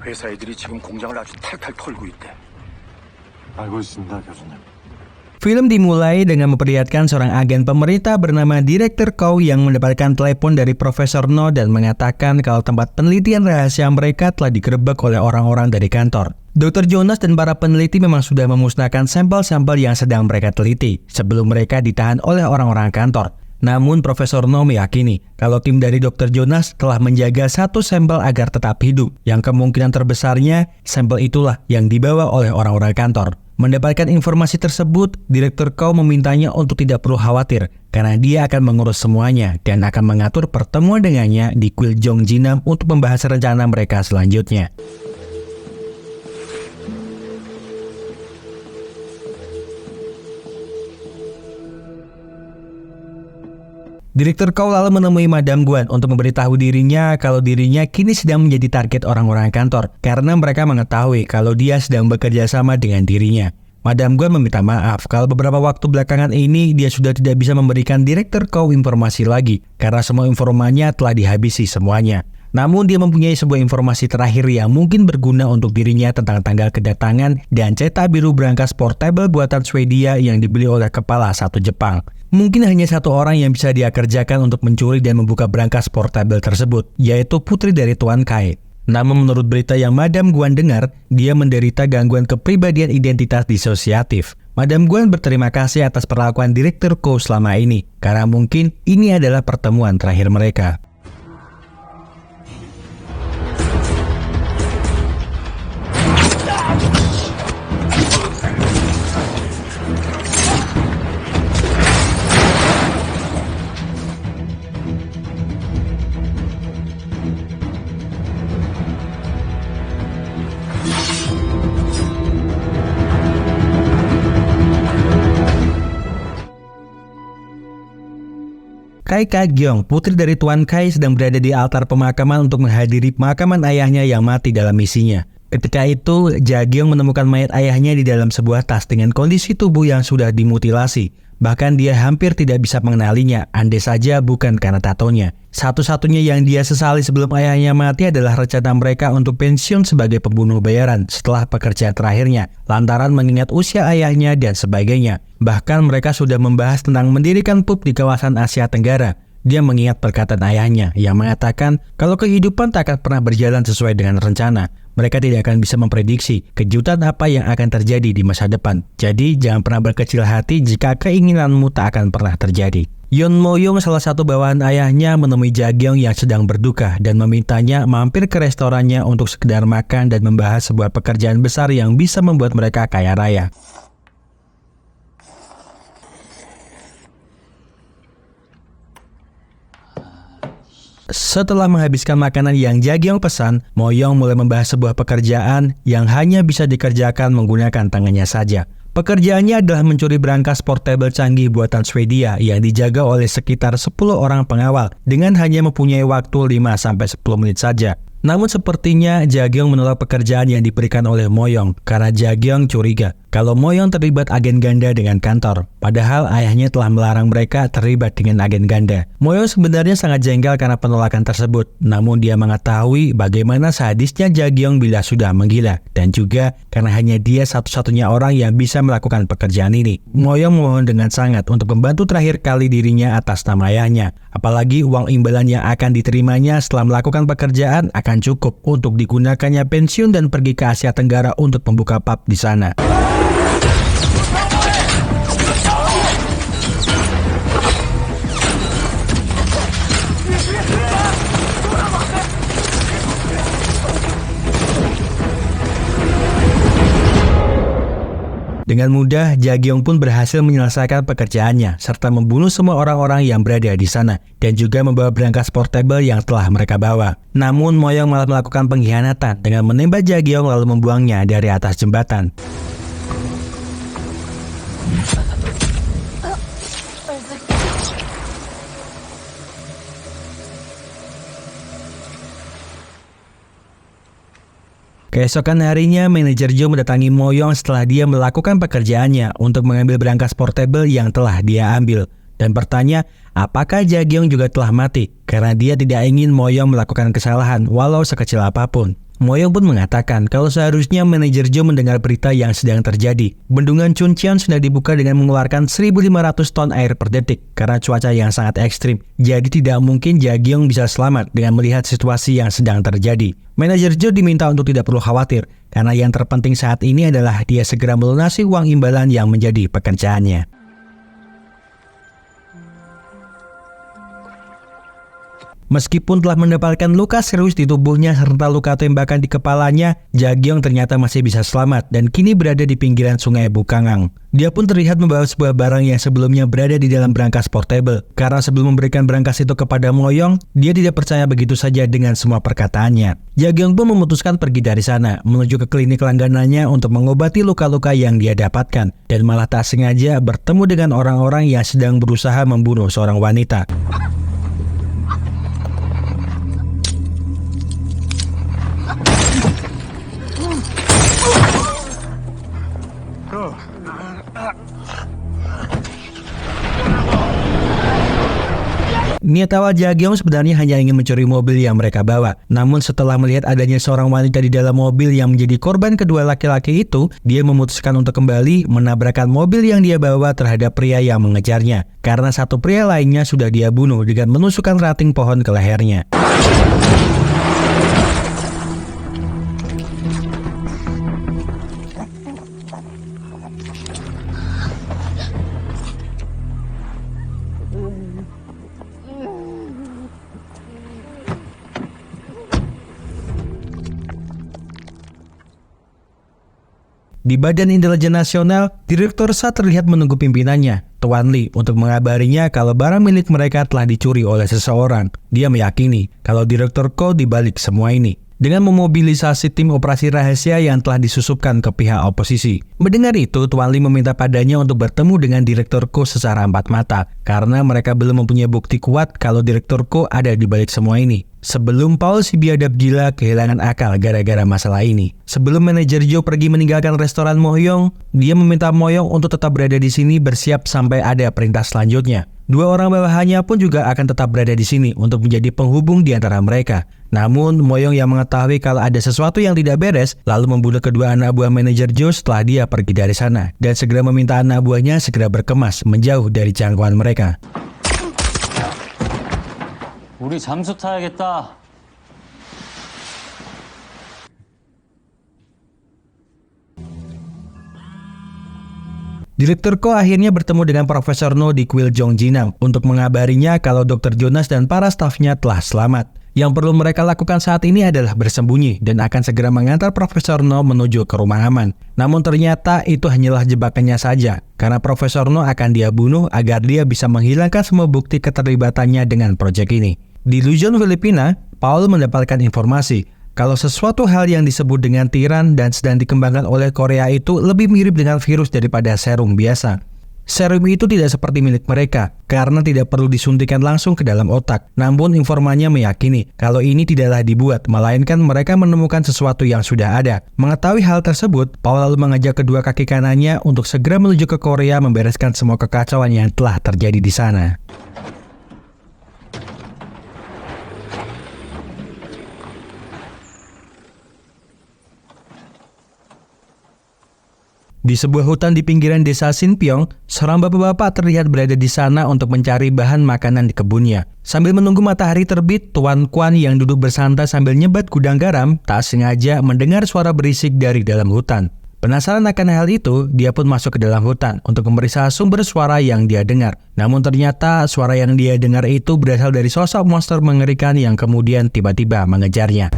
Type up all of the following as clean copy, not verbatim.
회사 애들이 지금 공장을 아주 탈탈 털고 있대. 알고 있습니다, 교수님. Film dimulai dengan memperlihatkan seorang agen pemerintah bernama Direktur Chow yang mendapatkan telepon dari Profesor No dan mengatakan kalau tempat penelitian rahasia mereka telah digerebek oleh orang-orang dari kantor. Dr. Jonas dan para peneliti memang sudah memusnahkan sampel-sampel yang sedang mereka teliti sebelum mereka ditahan oleh orang-orang kantor. Namun Profesor No meyakini kalau tim dari Dr. Jonas telah menjaga satu sampel agar tetap hidup, yang kemungkinan terbesarnya sampel itulah yang dibawa oleh orang-orang kantor. Mendapatkan informasi tersebut, Direktur Chow memintanya untuk tidak perlu khawatir karena dia akan mengurus semuanya dan akan mengatur pertemuan dengannya di kuil Jongjinam untuk membahas rencana mereka selanjutnya. Direktur Chow lalu menemui Madame Guan untuk memberitahu dirinya kalau dirinya kini sedang menjadi target orang-orang kantor karena mereka mengetahui kalau dia sedang bekerja sama dengan dirinya. Madame Guan meminta maaf kalau beberapa waktu belakangan ini dia sudah tidak bisa memberikan Direktur Chow informasi lagi karena semua informannya telah dihabisi semuanya. Namun dia mempunyai sebuah informasi terakhir yang mungkin berguna untuk dirinya tentang tanggal kedatangan dan cetak biru berangkas portable buatan Swedia yang dibeli oleh kepala satu Jepang. Mungkin hanya satu orang yang bisa dia kerjakan untuk mencuri dan membuka berangkas portable tersebut, yaitu putri dari Tuan Kai. Namun menurut berita yang Madame Guan dengar, dia menderita gangguan kepribadian identitas disosiatif. Madame Guan berterima kasih atas perlakuan Direktur Chow selama ini, karena mungkin ini adalah pertemuan terakhir mereka. Kai Ka-gyong, putri dari Tuan Kai, sedang berada di altar pemakaman untuk menghadiri pemakaman ayahnya yang mati dalam misinya. Ketika itu, Ja-gyong menemukan mayat ayahnya di dalam sebuah tas dengan kondisi tubuh yang sudah dimutilasi. Bahkan dia hampir tidak bisa mengenalinya, andai saja bukan karena tatonya. Satu-satunya yang dia sesali sebelum ayahnya mati adalah rencana mereka untuk pensiun sebagai pembunuh bayaran setelah pekerjaan terakhirnya, lantaran mengingat usia ayahnya dan sebagainya. Bahkan mereka sudah membahas tentang mendirikan pub di kawasan Asia Tenggara. Dia mengingat perkataan ayahnya yang mengatakan kalau kehidupan tak akan pernah berjalan sesuai dengan rencana. Mereka tidak akan bisa memprediksi kejutan apa yang akan terjadi di masa depan. Jadi jangan pernah berkecil hati jika keinginanmu tak akan pernah terjadi. Yeon Mo-young, salah satu bawahan ayahnya, menemui Ja-gyong yang sedang berduka dan memintanya mampir ke restorannya untuk sekedar makan dan membahas sebuah pekerjaan besar yang bisa membuat mereka kaya raya. Setelah menghabiskan makanan yang Ja-gyong pesan, Mo-young mulai membahas sebuah pekerjaan yang hanya bisa dikerjakan menggunakan tangannya saja. Pekerjaannya adalah mencuri berangkas portable canggih buatan Swedia yang dijaga oleh sekitar 10 orang pengawal dengan hanya mempunyai waktu 5-10 menit saja. Namun sepertinya Ja-gyong menolak pekerjaan yang diberikan oleh Mo-young karena Ja-gyong curiga kalau Mo-young terlibat agen ganda dengan kantor. Padahal ayahnya telah melarang mereka terlibat dengan agen ganda. Mo-young sebenarnya sangat jengkel karena penolakan tersebut. Namun dia mengetahui bagaimana sadisnya Ja-gyong bila sudah menggila. Dan juga karena hanya dia satu-satunya orang yang bisa melakukan pekerjaan ini. Mo-young memohon dengan sangat untuk membantu terakhir kali dirinya atas nama ayahnya. Apalagi uang imbalan yang akan diterimanya setelah melakukan pekerjaan akan cukup untuk digunakannya pensiun dan pergi ke Asia Tenggara untuk membuka pub di sana. Dengan mudah, Ja-gyong pun berhasil menyelesaikan pekerjaannya serta membunuh semua orang-orang yang berada di sana dan juga membawa berangkas portable yang telah mereka bawa. Namun Mo-young malah melakukan pengkhianatan dengan menembak Ja-gyong lalu membuangnya dari atas jembatan. Keesokan harinya, manajer Jo mendatangi Mo-young setelah dia melakukan pekerjaannya untuk mengambil berangkas portable yang telah dia ambil. dan bertanya apakah Jaekyong juga telah mati karena dia tidak ingin Moyong melakukan kesalahan walau sekecil apapun. Moyong pun mengatakan kalau seharusnya manajer Jo mendengar berita yang sedang terjadi. Bendungan Chuncheon sudah dibuka dengan mengeluarkan 1.500 ton air per detik karena cuaca yang sangat ekstrim. Jadi tidak mungkin Jaekyong bisa selamat dengan melihat situasi yang sedang terjadi. Manajer Jo diminta untuk tidak perlu khawatir karena yang terpenting saat ini adalah dia segera melunasi uang imbalan yang menjadi pekerjaannya. Meskipun telah mendapatkan luka serius di tubuhnya serta luka tembakan di kepalanya, Jaekyong ternyata masih bisa selamat dan kini berada di pinggiran sungai Bukangang. Dia pun terlihat membawa sebuah barang yang sebelumnya berada di dalam brankas portable. Karena sebelum memberikan brankas itu kepada Moyong, dia tidak percaya begitu saja dengan semua perkataannya. Jaekyong pun memutuskan pergi dari sana, menuju ke klinik langganannya untuk mengobati luka-luka yang dia dapatkan. Dan malah tak sengaja bertemu dengan orang-orang yang sedang berusaha membunuh seorang wanita. Niat awal Jaekyong sebenarnya hanya ingin mencuri mobil yang mereka bawa. Namun setelah melihat adanya seorang wanita di dalam mobil yang menjadi korban kedua laki-laki itu, dia memutuskan untuk kembali menabrakkan mobil yang dia bawa terhadap pria yang mengejarnya. Karena satu pria lainnya sudah dia bunuh dengan menusukkan ranting pohon ke lehernya. Di Badan Intelijen Nasional, Direktur SA terlihat menunggu pimpinannya, Tuan Lee, untuk mengabarinya kalau barang milik mereka telah dicuri oleh seseorang. Dia meyakini kalau Direktur Ko dibalik semua ini, dengan memobilisasi tim operasi rahasia yang telah disusupkan ke pihak oposisi. Mendengar itu, Tuan Lee meminta padanya untuk bertemu dengan Direktur Ko secara empat mata, karena mereka belum mempunyai bukti kuat kalau Direktur Ko ada di balik semua ini. Sebelum Paul si biadab gila kehilangan akal gara-gara masalah ini. Sebelum manajer Jo pergi meninggalkan restoran Moyong, dia meminta Moyong untuk tetap berada di sini bersiap sampai ada perintah selanjutnya. Dua orang bawahannya pun juga akan tetap berada di sini untuk menjadi penghubung di antara mereka. Namun, Moyong yang mengetahui kalau ada sesuatu yang tidak beres, lalu membunuh kedua anak buah manajer Jo setelah dia pergi dari sana. Dan segera meminta anak buahnya segera berkemas menjauh dari jangkauan mereka. 우리 잠수 타야겠다. Direktur Ko akhirnya bertemu dengan Profesor No di Kuil Jongjinam untuk mengabarinya kalau Dr. Jonas dan para stafnya telah selamat. Yang perlu mereka lakukan saat ini adalah bersembunyi dan akan segera mengantar Profesor No menuju ke rumah aman. Namun ternyata itu hanyalah jebakannya saja, karena Profesor No akan dia bunuh agar dia bisa menghilangkan semua bukti keterlibatannya dengan proyek ini. Di Luzon, Filipina, Paul mendapatkan informasi kalau sesuatu hal yang disebut dengan tiran dan sedang dikembangkan oleh Korea itu lebih mirip dengan virus daripada serum biasa. Serum itu tidak seperti milik mereka karena tidak perlu disuntikan langsung ke dalam otak. Namun informannya meyakini kalau ini tidaklah dibuat, melainkan mereka menemukan sesuatu yang sudah ada. Mengetahui hal tersebut, Paul lalu mengajak kedua kaki kanannya untuk segera menuju ke Korea membereskan semua kekacauan yang telah terjadi di sana. Di sebuah hutan di pinggiran desa Sinpyeong, seorang bapak-bapak terlihat berada di sana untuk mencari bahan makanan di kebunnya. Sambil menunggu matahari terbit, Tuan Kwan yang duduk bersantai sambil nyebat gudang garam, tak sengaja mendengar suara berisik dari dalam hutan. Penasaran akan hal itu, dia pun masuk ke dalam hutan untuk memeriksa sumber suara yang dia dengar. Namun ternyata suara yang dia dengar itu berasal dari sosok monster mengerikan yang kemudian tiba-tiba mengejarnya.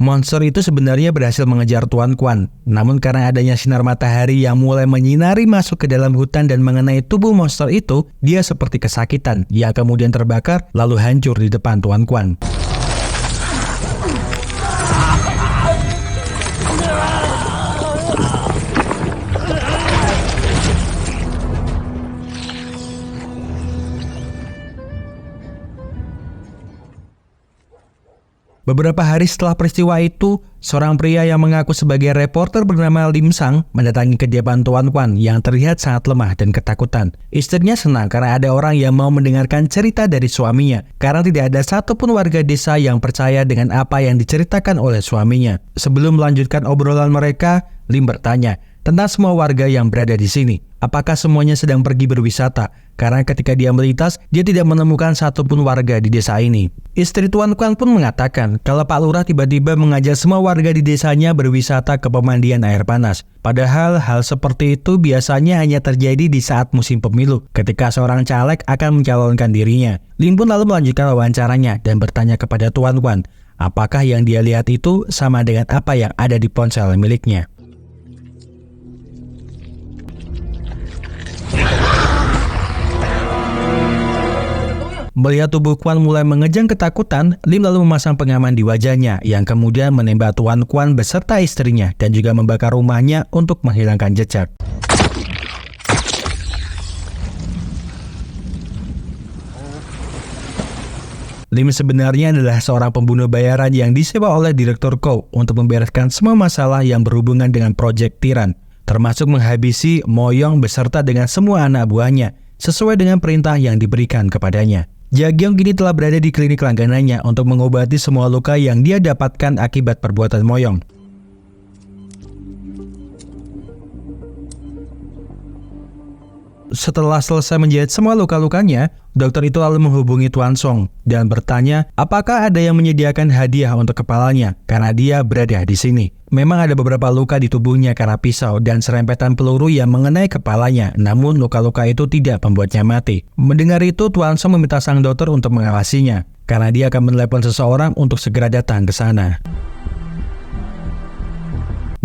Monster itu sebenarnya berhasil mengejar Tuan Kwan. Namun karena adanya sinar matahari yang mulai menyinari masuk ke dalam hutan dan mengenai tubuh monster itu, dia seperti kesakitan yang kemudian terbakar lalu hancur di depan Tuan Kwan. Beberapa hari setelah peristiwa itu, seorang pria yang mengaku sebagai reporter bernama Lim Sang mendatangi kediaman Tuan Kwan yang terlihat sangat lemah dan ketakutan. Istrinya senang karena ada orang yang mau mendengarkan cerita dari suaminya, karena tidak ada satupun warga desa yang percaya dengan apa yang diceritakan oleh suaminya. Sebelum melanjutkan obrolan mereka, Lim bertanya tentang semua warga yang berada di sini. Apakah semuanya sedang pergi berwisata? Karena ketika dia melintas, dia tidak menemukan satupun warga di desa ini. Istri Tuan Kwan pun mengatakan kalau Pak Lurah tiba-tiba mengajak semua warga di desanya berwisata ke pemandian air panas. Padahal hal seperti itu biasanya hanya terjadi di saat musim pemilu, ketika seorang caleg akan mencalonkan dirinya. Lim pun lalu melanjutkan wawancaranya dan bertanya kepada Tuan Kwan, apakah yang dia lihat itu sama dengan apa yang ada di ponsel miliknya. Melihat tubuh Kwan mulai mengejang ketakutan, Lim lalu memasang pengaman di wajahnya yang kemudian menembak Tuan Kwan beserta istrinya dan juga membakar rumahnya untuk menghilangkan jejak. Lim sebenarnya adalah seorang pembunuh bayaran yang disewa oleh Direktur Kouw untuk membereskan semua masalah yang berhubungan dengan proyek Tiran, termasuk menghabisi Moyong beserta dengan semua anak buahnya, sesuai dengan perintah yang diberikan kepadanya. Jagyong kini telah berada di klinik langganannya untuk mengobati semua luka yang dia dapatkan akibat perbuatan Moyong. Setelah selesai menjahit semua luka-lukanya, dokter itu lalu menghubungi Tuan Song dan bertanya apakah ada yang menyediakan hadiah untuk kepalanya karena dia berada di sini. Memang ada beberapa luka di tubuhnya karena pisau dan serempetan peluru yang mengenai kepalanya, namun luka-luka itu tidak membuatnya mati. Mendengar itu, Tuan Song meminta sang dokter untuk mengawasinya karena dia akan menelepon seseorang untuk segera datang ke sana.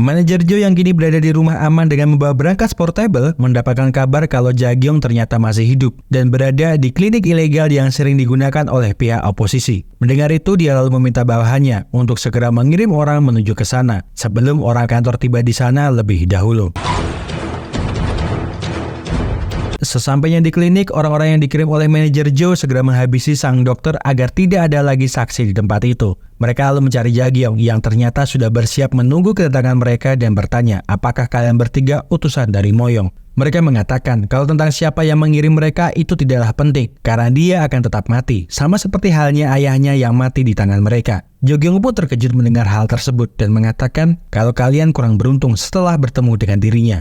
Manajer Joe yang kini berada di rumah aman dengan membawa berangkas portable mendapatkan kabar kalau Jagyong ternyata masih hidup dan berada di klinik ilegal yang sering digunakan oleh pihak oposisi. Mendengar itu, dia lalu meminta bawahannya untuk segera mengirim orang menuju ke sana sebelum orang kantor tiba di sana lebih dahulu. Sesampainya di klinik, orang-orang yang dikirim oleh manajer Joe segera menghabisi sang dokter agar tidak ada lagi saksi di tempat itu. Mereka lalu mencari Jagyong yang ternyata sudah bersiap menunggu kedatangan mereka dan bertanya, apakah kalian bertiga utusan dari Moyong? Mereka mengatakan kalau tentang siapa yang mengirim mereka itu tidaklah penting karena dia akan tetap mati, sama seperti halnya ayahnya yang mati di tangan mereka. Jagyong pun terkejut mendengar hal tersebut dan mengatakan kalau kalian kurang beruntung setelah bertemu dengan dirinya.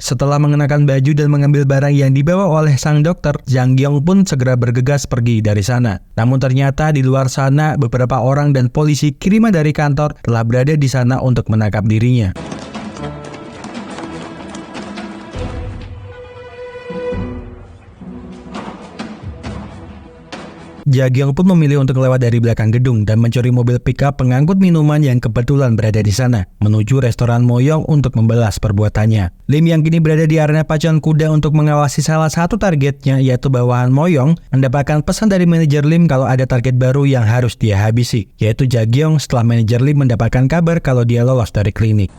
Setelah mengenakan baju dan mengambil barang yang dibawa oleh sang dokter, Jagyong pun segera bergegas pergi dari sana. Namun ternyata di luar sana beberapa orang dan polisi kiriman dari kantor telah berada di sana untuk menangkap dirinya. Jagyong pun memilih untuk lewat dari belakang gedung dan mencuri mobil pickup pengangkut minuman yang kebetulan berada di sana, menuju restoran Moyong untuk membalas perbuatannya. Lim yang kini berada di arena pacuan kuda untuk mengawasi salah satu targetnya, yaitu bawahan Moyong, mendapatkan pesan dari manajer Lim kalau ada target baru yang harus dia habisi, yaitu Jagyong setelah manajer Lim mendapatkan kabar kalau dia lolos dari klinik.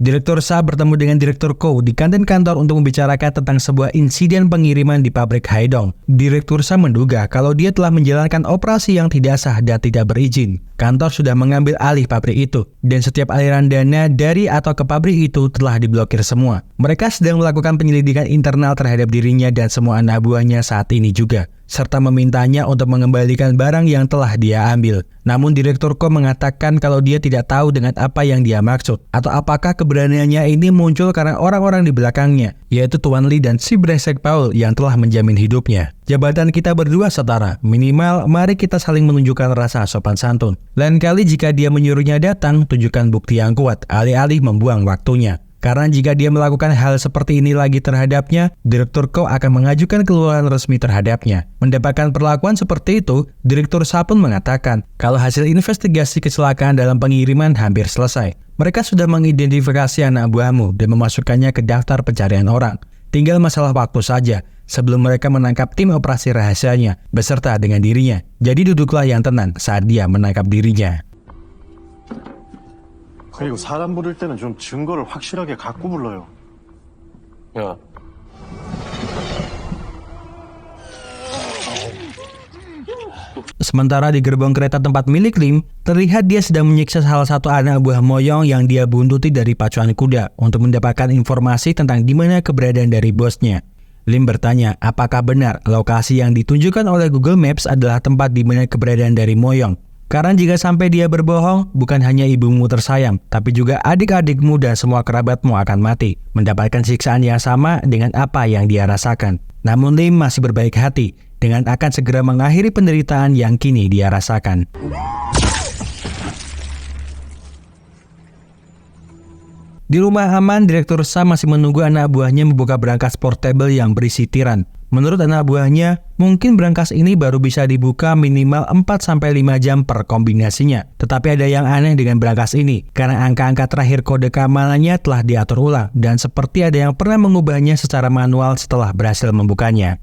Direktur Sa bertemu dengan Direktur Kouw di kantin kantor untuk membicarakan tentang sebuah insiden pengiriman di pabrik Haidong. Direktur Sa menduga kalau dia telah menjalankan operasi yang tidak sah dan tidak berizin. Kantor sudah mengambil alih pabrik itu, dan setiap aliran dana dari atau ke pabrik itu telah diblokir semua. Mereka sedang melakukan penyelidikan internal terhadap dirinya dan semua anak buahnya saat ini juga, serta memintanya untuk mengembalikan barang yang telah dia ambil. Namun Direktur Kouw mengatakan kalau dia tidak tahu dengan apa yang dia maksud, atau apakah keberaniannya ini muncul karena orang-orang di belakangnya, yaitu Tuan Lee dan si brengsek Paul yang telah menjamin hidupnya. Jabatan kita berdua setara, minimal mari kita saling menunjukkan rasa sopan santun. Lain kali jika dia menyuruhnya datang, tunjukkan bukti yang kuat, alih-alih membuang waktunya. Karena jika dia melakukan hal seperti ini lagi terhadapnya, Direktur Ko akan mengajukan keluaran resmi terhadapnya. Mendapatkan perlakuan seperti itu, Direktur Sa pun mengatakan kalau hasil investigasi kecelakaan dalam pengiriman hampir selesai. Mereka sudah mengidentifikasi anak buahmu dan memasukkannya ke daftar pencarian orang. Tinggal masalah waktu saja sebelum mereka menangkap tim operasi rahasianya beserta dengan dirinya. Jadi duduklah yang tenang saat dia menangkap dirinya. 그리고 사람 부를 때는 좀 증거를 확실하게 갖고 불러요. 야, Sementara di gerbong kereta tempat milik Lim, terlihat dia sedang menyiksa salah satu anak buah Moyong yang dia buntuti dari pacuan kuda untuk mendapatkan informasi tentang di mana keberadaan dari bosnya. Lim bertanya apakah benar lokasi yang ditunjukkan oleh Google Maps adalah tempat di mana keberadaan dari Moyong. Karena jika sampai dia berbohong, bukan hanya ibumu tersayang, tapi juga adik-adikmu dan semua kerabatmu akan mati, mendapatkan siksaan yang sama dengan apa yang dia rasakan. Namun Lim masih berbaik hati, dengan akan segera mengakhiri penderitaan yang kini dia rasakan. Di rumah aman, Direktur Sa masih menunggu anak buahnya membuka brankas portable yang berisi tiran. Menurut anak buahnya, mungkin brankas ini baru bisa dibuka minimal 4-5 jam per kombinasinya. Tetapi ada yang aneh dengan brankas ini, karena angka-angka terakhir kode keamalannya telah diatur ulang, dan seperti ada yang pernah mengubahnya secara manual setelah berhasil membukanya.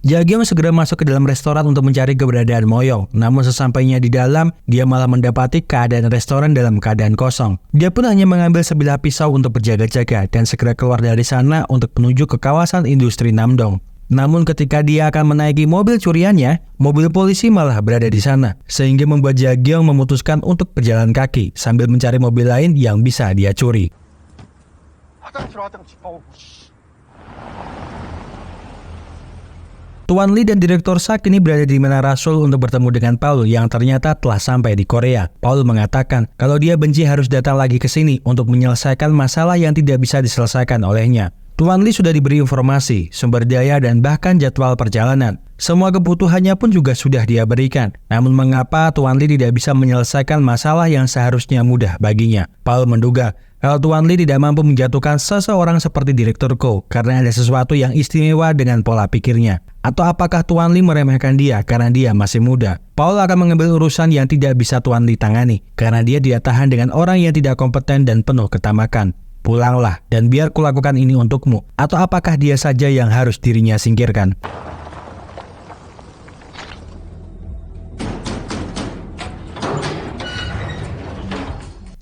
Jaekyong segera masuk ke dalam restoran untuk mencari keberadaan Moyong. Namun sesampainya di dalam, dia malah mendapati keadaan restoran dalam keadaan kosong. Dia pun hanya mengambil sebilah pisau untuk berjaga-jaga dan segera keluar dari sana untuk menuju ke kawasan industri Namdong. Namun ketika dia akan menaiki mobil curiannya, mobil polisi malah berada di sana. Sehingga membuat Jaekyong memutuskan untuk berjalan kaki sambil mencari mobil lain yang bisa dia curi. Tuan Lee dan Direktur Sa kini berada di Menara Seoul untuk bertemu dengan Paul yang ternyata telah sampai di Korea. Paul mengatakan kalau dia benci harus datang lagi ke sini untuk menyelesaikan masalah yang tidak bisa diselesaikan olehnya. Tuan Lee sudah diberi informasi, sumber daya, dan bahkan jadwal perjalanan. Semua kebutuhannya pun juga sudah dia berikan. Namun mengapa Tuan Lee tidak bisa menyelesaikan masalah yang seharusnya mudah baginya? Paul menduga kalau Tuan Lee tidak mampu menjatuhkan seseorang seperti Direktur Ko karena ada sesuatu yang istimewa dengan pola pikirnya. Atau apakah Tuan Lee meremehkan dia karena dia masih muda? Paul akan mengambil urusan yang tidak bisa Tuan Lee tangani karena dia tidak tahan dengan orang yang tidak kompeten dan penuh ketamakan. Pulanglah dan biar kulakukan ini untukmu. Atau apakah dia saja yang harus dirinya singkirkan?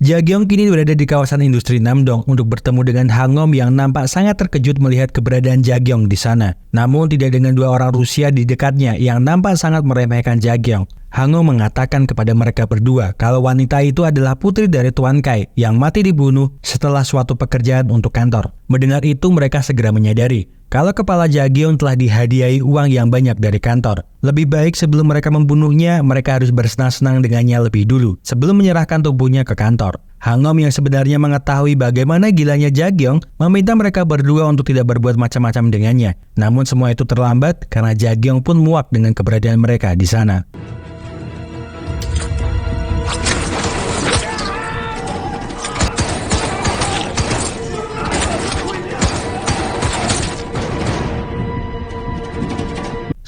Jaekyong kini berada di kawasan industri Namdong untuk bertemu dengan Hangom yang nampak sangat terkejut melihat keberadaan Jaekyong di sana. Namun tidak dengan dua orang Rusia di dekatnya yang nampak sangat meremehkan Jaekyong. Hangom mengatakan kepada mereka berdua kalau wanita itu adalah putri dari Tuan Kai yang mati dibunuh setelah suatu pekerjaan untuk kantor. Mendengar itu mereka segera menyadari kalau kepala Jaekyong telah dihadiahi uang yang banyak dari kantor. Lebih baik sebelum mereka membunuhnya, mereka harus bersenang-senang dengannya lebih dulu sebelum menyerahkan tubuhnya ke kantor. Hangom yang sebenarnya mengetahui bagaimana gilanya Jaekyong meminta mereka berdua untuk tidak berbuat macam-macam dengannya. Namun semua itu terlambat karena Jaekyong pun muak dengan keberadaan mereka di sana.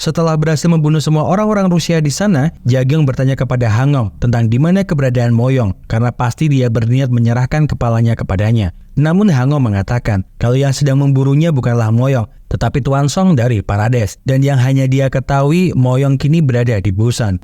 Setelah berhasil membunuh semua orang-orang Rusia di sana, Jaekyong bertanya kepada Hangom tentang di mana keberadaan Moyong karena pasti dia berniat menyerahkan kepalanya kepadanya. Namun Hangom mengatakan kalau yang sedang memburunya bukanlah Moyong, tetapi Tuan Song dari Parades, dan yang hanya dia ketahui Moyong kini berada di Busan.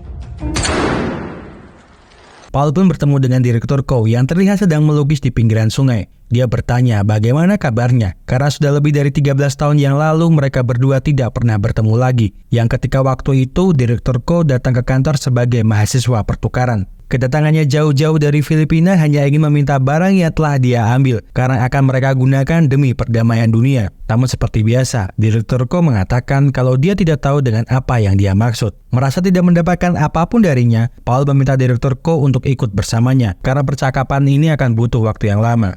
Paul pun bertemu dengan Direktur Ko yang terlihat sedang melukis di pinggiran sungai. Dia bertanya bagaimana kabarnya, karena sudah lebih dari 13 tahun yang lalu mereka berdua tidak pernah bertemu lagi. Yang ketika waktu itu Direktur Ko datang ke kantor sebagai mahasiswa pertukaran. Kedatangannya jauh-jauh dari Filipina hanya ingin meminta barang yang telah dia ambil karena akan mereka gunakan demi perdamaian dunia. Namun seperti biasa, Direktur Ko mengatakan kalau dia tidak tahu dengan apa yang dia maksud. Merasa tidak mendapatkan apapun darinya, Paul meminta Direktur Ko untuk ikut bersamanya karena percakapan ini akan butuh waktu yang lama.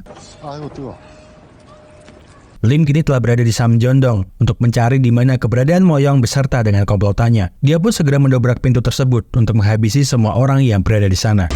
Lim kini telah berada di Samjeondong untuk mencari di mana keberadaan Moyong beserta dengan komplotannya. Dia pun segera mendobrak pintu tersebut untuk menghabisi semua orang yang berada di sana.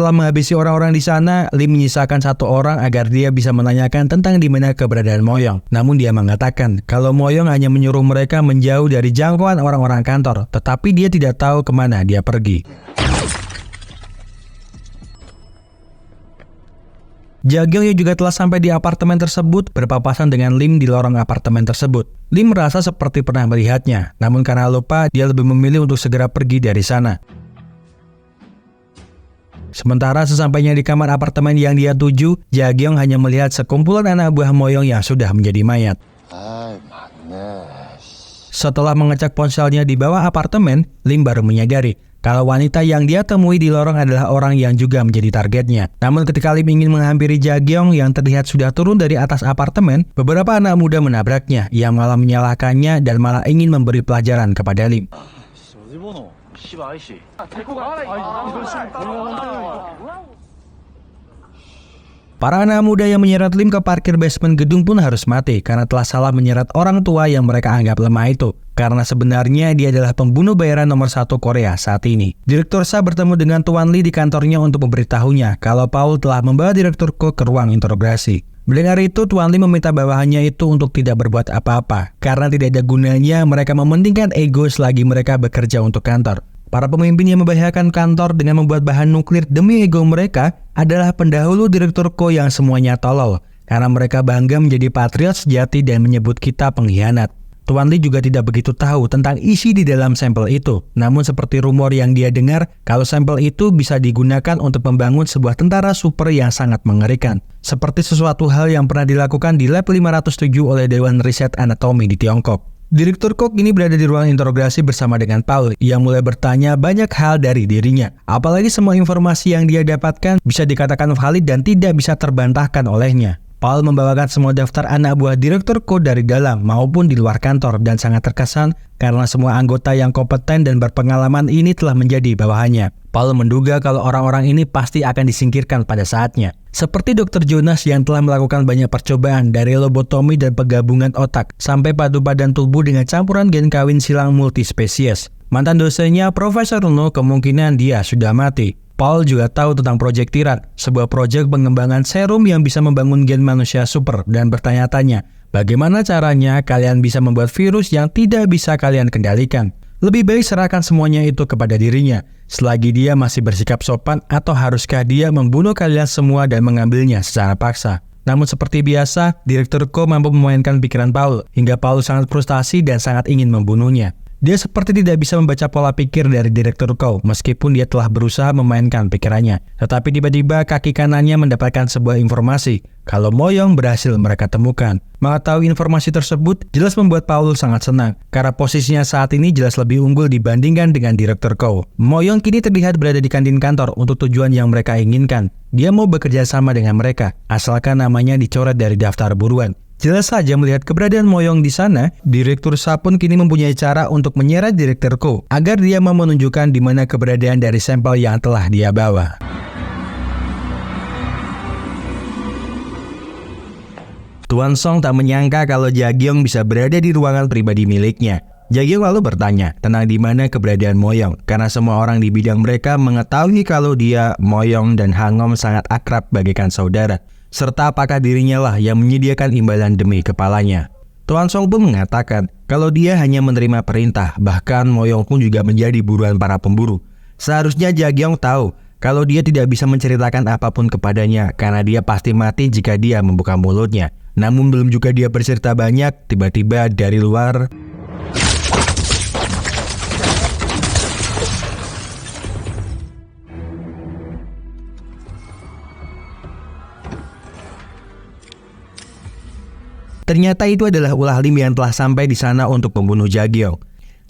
Setelah menghabisi orang-orang di sana, Lim menyisakan satu orang agar dia bisa menanyakan tentang di mana keberadaan Moyong. Namun dia mengatakan kalau Moyong hanya menyuruh mereka menjauh dari jangkauan orang-orang kantor, tetapi dia tidak tahu kemana dia pergi. Jagyong yang juga telah sampai di apartemen tersebut berpapasan dengan Lim di lorong apartemen tersebut. Lim merasa seperti pernah melihatnya, namun karena lupa, dia lebih memilih untuk segera pergi dari sana. Sementara sesampainya di kamar apartemen yang dia tuju, Jagyong hanya melihat sekumpulan anak buah Moyong yang sudah menjadi mayat. Setelah mengecek ponselnya di bawah apartemen, Lim baru menyadari kalau wanita yang dia temui di lorong adalah orang yang juga menjadi targetnya. Namun ketika Lim ingin menghampiri Jagyong yang terlihat sudah turun dari atas apartemen, beberapa anak muda menabraknya, yang malah menyalahkannya dan malah ingin memberi pelajaran kepada Lim. Para anak muda yang menyeret Lim ke parkir basement gedung pun harus mati karena telah salah menyeret orang tua yang mereka anggap lemah itu. Karena sebenarnya dia adalah pembunuh bayaran nomor 1 Korea saat ini. Direktur Sa bertemu dengan Tuan Lee di kantornya untuk memberitahunya kalau Paul telah membawa Direktur Ko ke ruang interogasi. Mendengar itu, Tuan Lee meminta bawahannya itu untuk tidak berbuat apa-apa. Karena tidak ada gunanya mereka mementingkan ego selagi mereka bekerja untuk kantor. Para pemimpin yang membahayakan kantor dengan membuat bahan nuklir demi ego mereka adalah pendahulu Direktur Ko yang semuanya tolol. Karena mereka bangga menjadi patriot sejati dan menyebut kita pengkhianat. Tuan Lee juga tidak begitu tahu tentang isi di dalam sampel itu. Namun seperti rumor yang dia dengar, kalau sampel itu bisa digunakan untuk membangun sebuah tentara super yang sangat mengerikan. Seperti sesuatu hal yang pernah dilakukan di Lab 507 oleh Dewan Riset Anatomi di Tiongkok. Direktur Ko kini berada di ruang interogasi bersama dengan Paul yang mulai bertanya banyak hal dari dirinya. Apalagi semua informasi yang dia dapatkan bisa dikatakan valid dan tidak bisa terbantahkan olehnya. Paul membawakan semua daftar anak buah Direktur Ko dari dalam maupun di luar kantor dan sangat terkesan karena semua anggota yang kompeten dan berpengalaman ini telah menjadi bawahannya. Paul menduga kalau orang-orang ini pasti akan disingkirkan pada saatnya. Seperti Dr. Jonas yang telah melakukan banyak percobaan dari lobotomi dan penggabungan otak sampai padu badan tubuh dengan campuran gen kawin silang multispesies. Mantan dosennya Profesor No kemungkinan dia sudah mati. Paul juga tahu tentang Project Tiran, sebuah proyek pengembangan serum yang bisa membangun gen manusia super dan bertanya-tanya, bagaimana caranya kalian bisa membuat virus yang tidak bisa kalian kendalikan? Lebih baik serahkan semuanya itu kepada dirinya, selagi dia masih bersikap sopan atau haruskah dia membunuh kalian semua dan mengambilnya secara paksa? Namun seperti biasa, Direktur Ko mampu memainkan pikiran Paul, hingga Paul sangat frustasi dan sangat ingin membunuhnya. Dia seperti tidak bisa membaca pola pikir dari Direktur Ko, meskipun dia telah berusaha memainkan pikirannya. Tetapi tiba-tiba kaki kanannya mendapatkan sebuah informasi, kalau Moyong berhasil mereka temukan. Mengetahui informasi tersebut jelas membuat Paul sangat senang, karena posisinya saat ini jelas lebih unggul dibandingkan dengan Direktur Ko. Moyong kini terlihat berada di kantin kantor untuk tujuan yang mereka inginkan. Dia mau bekerja sama dengan mereka, asalkan namanya dicoret dari daftar buruan. Jelas saja melihat keberadaan Moyong di sana, Direktur Sa pun kini mempunyai cara untuk menyeret Direktur Ko agar dia mau menunjukkan di mana keberadaan dari sampel yang telah dia bawa. Tuan Song tak menyangka kalau Jagyong bisa berada di ruangan pribadi miliknya. Jagyong lalu bertanya tentang di mana keberadaan Moyong, karena semua orang di bidang mereka mengetahui kalau dia, Moyong, dan Hangom sangat akrab bagaikan saudara. Serta apakah dirinya lah yang menyediakan imbalan demi kepalanya. Tuan Song pun mengatakan kalau dia hanya menerima perintah, bahkan Moyong pun juga menjadi buruan para pemburu. Seharusnya Jagyong tahu kalau dia tidak bisa menceritakan apapun kepadanya karena dia pasti mati jika dia membuka mulutnya. Namun belum juga dia bercerita banyak, tiba-tiba dari luar ternyata itu adalah ulah Lim yang telah sampai di sana untuk membunuh Jagyong.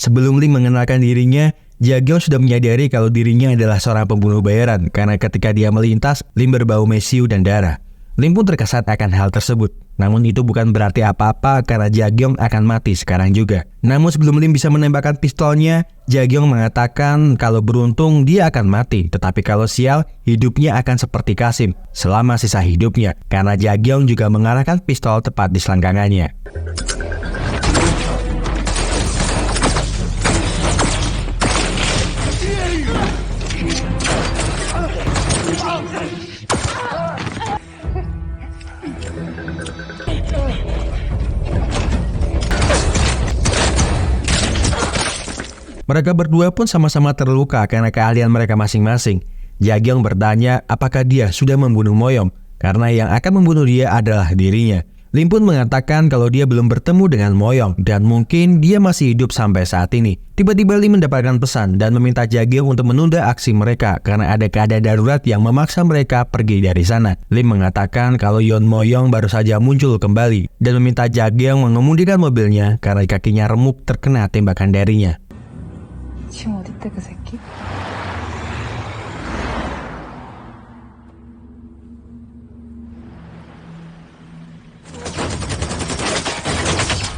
Sebelum Lim mengenalkan dirinya, Jagyong sudah menyadari kalau dirinya adalah seorang pembunuh bayaran karena ketika dia melintas, Lim berbau mesiu dan darah. Lim pun terkesan akan hal tersebut. Namun itu bukan berarti apa-apa karena Jagyong akan mati sekarang juga. Namun sebelum Lim bisa menembakkan pistolnya, Jagyong mengatakan kalau beruntung dia akan mati, tetapi kalau sial, hidupnya akan seperti Kasim selama sisa hidupnya, karena Jagyong juga mengarahkan pistol tepat di selangkangannya. Mereka berdua pun sama-sama terluka karena keahlian mereka masing-masing. Jagyong bertanya apakah dia sudah membunuh Moyong, karena yang akan membunuh dia adalah dirinya. Lim pun mengatakan kalau dia belum bertemu dengan Moyong dan mungkin dia masih hidup sampai saat ini. Tiba-tiba Lim mendapatkan pesan dan meminta Jagyong untuk menunda aksi mereka karena ada keadaan darurat yang memaksa mereka pergi dari sana. Lim mengatakan kalau Yeon Moyong baru saja muncul kembali dan meminta Jagyong mengemudikan mobilnya karena kakinya remuk terkena tembakan darinya. 지금 어디 있대 그 새끼?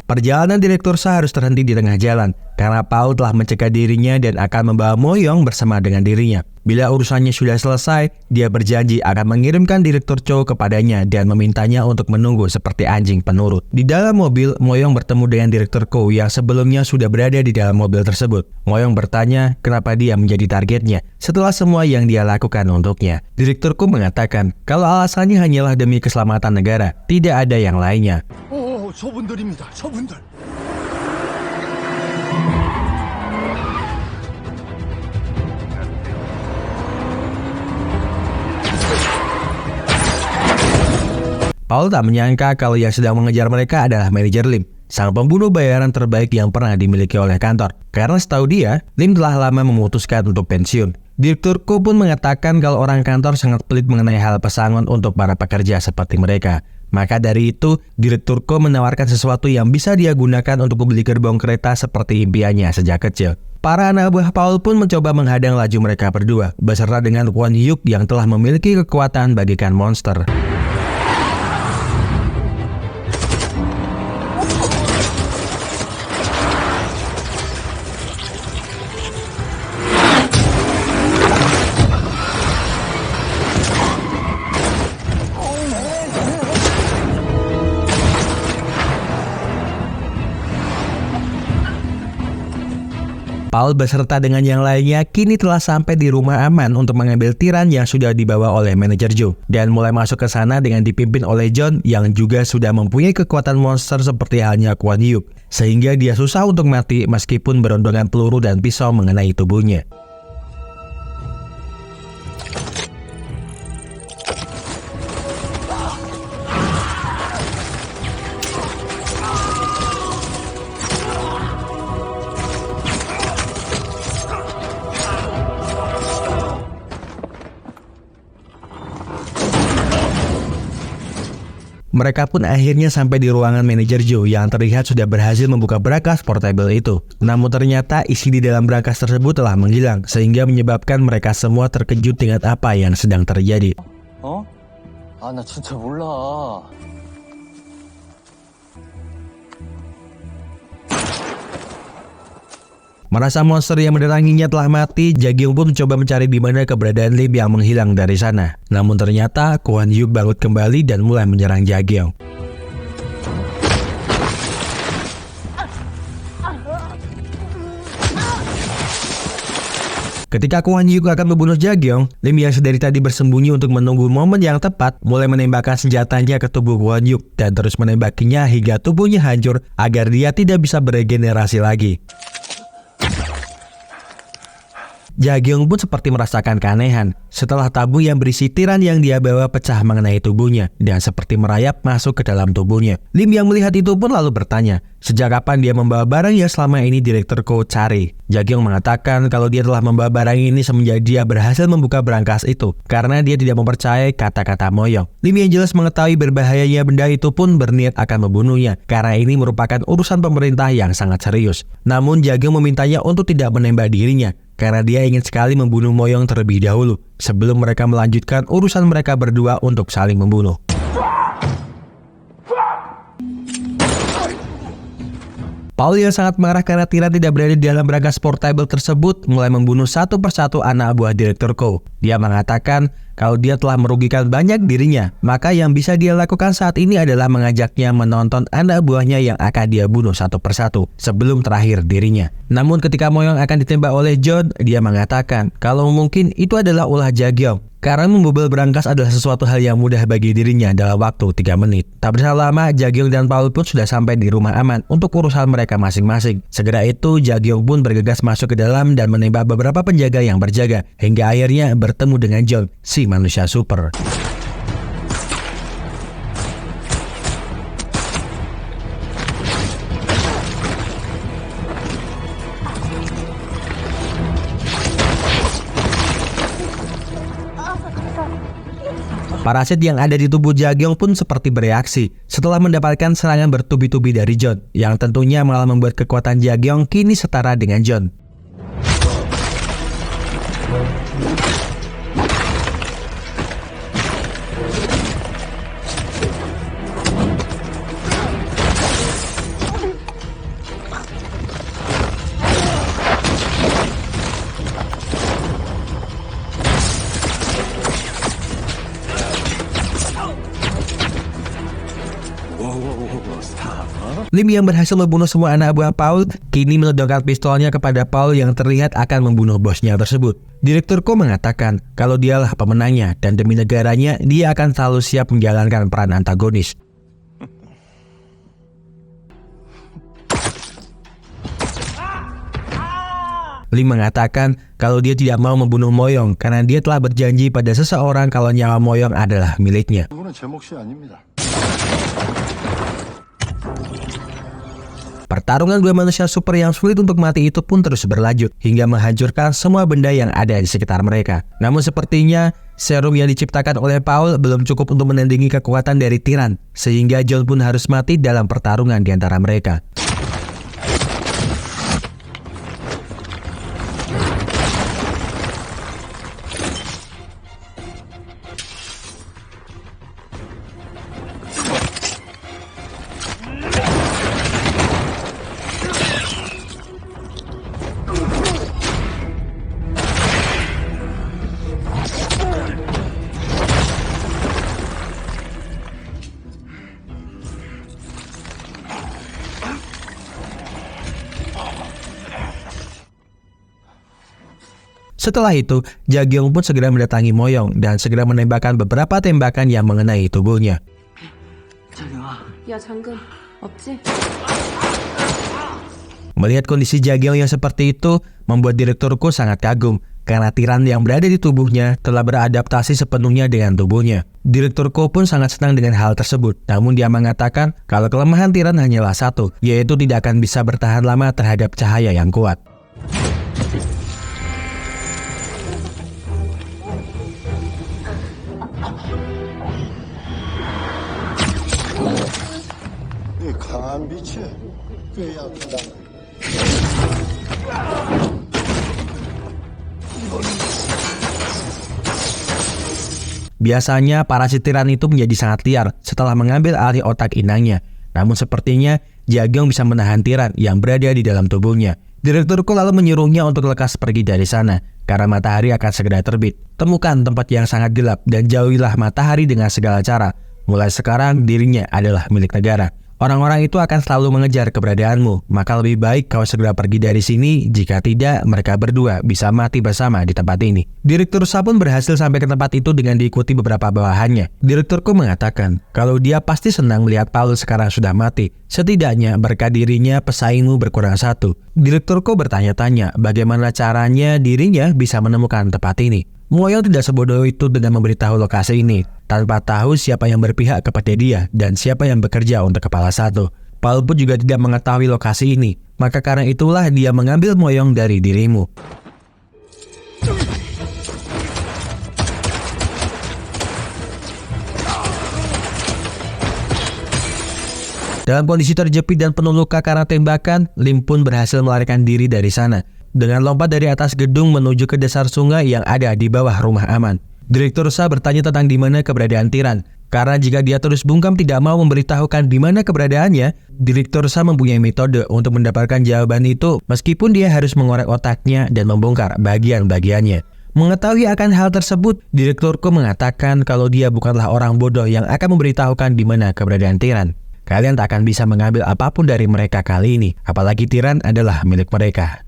Perjalanan Direktur Sha harus terhenti di tengah jalan karena Paul telah mencegah dirinya dan akan membawa Moyong bersama dengan dirinya. Bila urusannya sudah selesai, dia berjanji akan mengirimkan Direktur Cho kepadanya dan memintanya untuk menunggu seperti anjing penurut. Di dalam mobil, Moyong bertemu dengan Direktur Ko yang sebelumnya sudah berada di dalam mobil tersebut. Moyong bertanya kenapa dia menjadi targetnya setelah semua yang dia lakukan untuknya. Direktur Ko mengatakan kalau alasannya hanyalah demi keselamatan negara, tidak ada yang lainnya. 저분들입니다. 저분들. Paul tak menyangka kalau yang sedang mengejar mereka adalah manajer Lim, sang pembunuh bayaran terbaik yang pernah dimiliki oleh kantor. Karena setahu dia, Lim telah lama memutuskan untuk pensiun. Direktur Ko pun mengatakan kalau orang kantor sangat pelit mengenai hal pesangon untuk para pekerja seperti mereka. Maka dari itu, Direktur Ko menawarkan sesuatu yang bisa dia gunakan untuk membeli gerbong kereta seperti impiannya sejak kecil. Para anak buah Paul pun mencoba menghadang laju mereka berdua, beserta dengan Kwon Hyuk yang telah memiliki kekuatan bagaikan monster. Paul beserta dengan yang lainnya kini telah sampai di rumah aman untuk mengambil tiran yang sudah dibawa oleh manajer Jo dan mulai masuk ke sana dengan dipimpin oleh John yang juga sudah mempunyai kekuatan monster seperti halnya Kwon Hyuk, sehingga dia susah untuk mati meskipun berondongan peluru dan pisau mengenai tubuhnya. Mereka pun akhirnya sampai di ruangan manajer Jo yang terlihat sudah berhasil membuka brankas portable itu. Namun ternyata isi di dalam brankas tersebut telah menghilang, sehingga menyebabkan mereka semua terkejut dengan apa yang sedang terjadi. 어? 아, 나 진짜 몰라. Merasa monster yang mendatanginya telah mati, Jagyong pun mencoba mencari di mana keberadaan Lim yang menghilang dari sana. Namun ternyata Kwon Hyuk bangkit kembali dan mulai menyerang Jagyong. Ketika Kwon Hyuk akan membunuh Jagyong, Lim yang sedari tadi bersembunyi untuk menunggu momen yang tepat, mulai menembakkan senjatanya ke tubuh Kwon Hyuk dan terus menembakinya hingga tubuhnya hancur agar dia tidak bisa beregenerasi lagi. Jagyong pun seperti merasakan keanehan setelah tabung yang berisi tiran yang dia bawa pecah mengenai tubuhnya dan seperti merayap masuk ke dalam tubuhnya. Lim yang melihat itu pun lalu bertanya, sejak kapan dia membawa barang yang selama ini Direktur Ko cari? Jagyong mengatakan kalau dia telah membawa barang ini semenjak dia berhasil membuka brankas itu karena dia tidak mempercayai kata-kata Moyong. Lim yang jelas mengetahui berbahayanya benda itu pun berniat akan membunuhnya karena ini merupakan urusan pemerintah yang sangat serius. Namun Jagyong memintanya untuk tidak menembak dirinya karena dia ingin sekali membunuh Moyong terlebih dahulu sebelum mereka melanjutkan urusan mereka berdua untuk saling membunuh. Paul yang sangat marah karena tiran tidak berada di dalam brankas portable tersebut mulai membunuh satu persatu anak buah Direktur Ko. Dia mengatakan kalau dia telah merugikan banyak dirinya, maka yang bisa dia lakukan saat ini adalah mengajaknya menonton anak buahnya yang akan dia bunuh satu persatu sebelum terakhir dirinya. Namun ketika Moyong akan ditembak oleh John, dia mengatakan kalau mungkin itu adalah ulah Jaekyong. Karena membobol berangkas adalah sesuatu hal yang mudah bagi dirinya dalam waktu 3 menit. Tak berselang lama, Jaekyong dan Paul pun sudah sampai di rumah aman untuk urusan mereka masing-masing. Segera itu, Jaekyong pun bergegas masuk ke dalam dan menembak beberapa penjaga yang berjaga, hingga akhirnya bertemu dengan John, si manusia super. Parasit yang ada di tubuh Jaekyong pun seperti bereaksi setelah mendapatkan serangan bertubi-tubi dari John, yang tentunya malah membuat kekuatan Jaekyong kini setara dengan John. Lim yang berhasil membunuh semua anak buah Paul kini meledakkan pistolnya kepada Paul yang terlihat akan membunuh bosnya tersebut. Direktur Ko mengatakan kalau dialah pemenangnya dan demi negaranya dia akan selalu siap menjalankan peran antagonis. Lim mengatakan kalau dia tidak mau membunuh Moyong karena dia telah berjanji pada seseorang kalau nyawa Moyong adalah miliknya. 이거는 제 몫이 아닙니다. Pertarungan dua manusia super yang sulit untuk mati itu pun terus berlanjut hingga menghancurkan semua benda yang ada di sekitar mereka. Namun sepertinya serum yang diciptakan oleh Paul belum cukup untuk menandingi kekuatan dari tiran, sehingga John pun harus mati dalam pertarungan di antara mereka. Setelah itu, Jaekyong pun segera mendatangi Moyong dan segera menembakkan beberapa tembakan yang mengenai tubuhnya. 야 장금 없지? Melihat kondisi Jaekyong yang seperti itu, membuat Direktur Ko sangat kagum karena tiran yang berada di tubuhnya telah beradaptasi sepenuhnya dengan tubuhnya. Direktur Ko pun sangat senang dengan hal tersebut, namun dia mengatakan kalau kelemahan tiran hanyalah satu, yaitu tidak akan bisa bertahan lama terhadap cahaya yang kuat. 이 강한 빛이 꽤 약하다. Biasanya parasit tiran itu menjadi sangat liar setelah mengambil alih otak inangnya. Namun sepertinya Jaekyong bisa menahan tiran yang berada di dalam tubuhnya. Direktur Ko lalu menyuruhnya untuk lekas pergi dari sana karena matahari akan segera terbit. Temukan tempat yang sangat gelap dan jauhilah matahari dengan segala cara. Mulai sekarang dirinya adalah milik negara. Orang-orang itu akan selalu mengejar keberadaanmu, maka lebih baik kau segera pergi dari sini, jika tidak mereka berdua bisa mati bersama di tempat ini. Direktur Sa pun berhasil sampai ke tempat itu dengan diikuti beberapa bawahannya. Direktur Ko mengatakan kalau dia pasti senang melihat Paul sekarang sudah mati, setidaknya berkat dirinya pesaingmu berkurang satu. Direktur Ko bertanya-tanya bagaimana caranya dirinya bisa menemukan tempat ini. Moyong tidak sebodoh itu dengan memberitahu lokasi ini, tanpa tahu siapa yang berpihak kepada dia dan siapa yang bekerja untuk kepala satu. Paul pun juga tidak mengetahui lokasi ini, maka karena itulah dia mengambil Moyong dari dirimu. Dalam kondisi terjepit dan penuh luka karena tembakan, Lim pun berhasil melarikan diri dari sana dengan lompat dari atas gedung menuju ke dasar sungai yang ada di bawah rumah aman. Direktur Sa bertanya tentang di mana keberadaan tiran, karena jika dia terus bungkam tidak mau memberitahukan di mana keberadaannya, Direktur Sa mempunyai metode untuk mendapatkan jawaban itu meskipun dia harus mengorek otaknya dan membongkar bagian-bagiannya. Mengetahui akan hal tersebut, direkturku mengatakan kalau dia bukanlah orang bodoh yang akan memberitahukan di mana keberadaan Tiran. Kalian tak akan bisa mengambil apapun dari mereka kali ini, apalagi Tiran adalah milik mereka.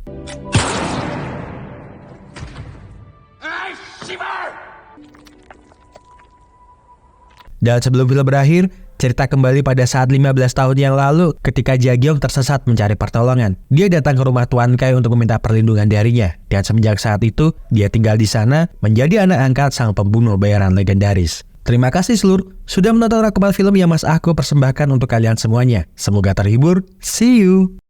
Dan sebelum film berakhir, cerita kembali pada saat 15 tahun yang lalu ketika Jaekyung tersesat mencari pertolongan. Dia datang ke rumah Tuan Kai untuk meminta perlindungan darinya. Dan semenjak saat itu, dia tinggal di sana menjadi anak angkat sang pembunuh bayaran legendaris. Terima kasih seluruh sudah menonton rangkuman film yang Mas Aku persembahkan untuk kalian semuanya. Semoga terhibur. See you!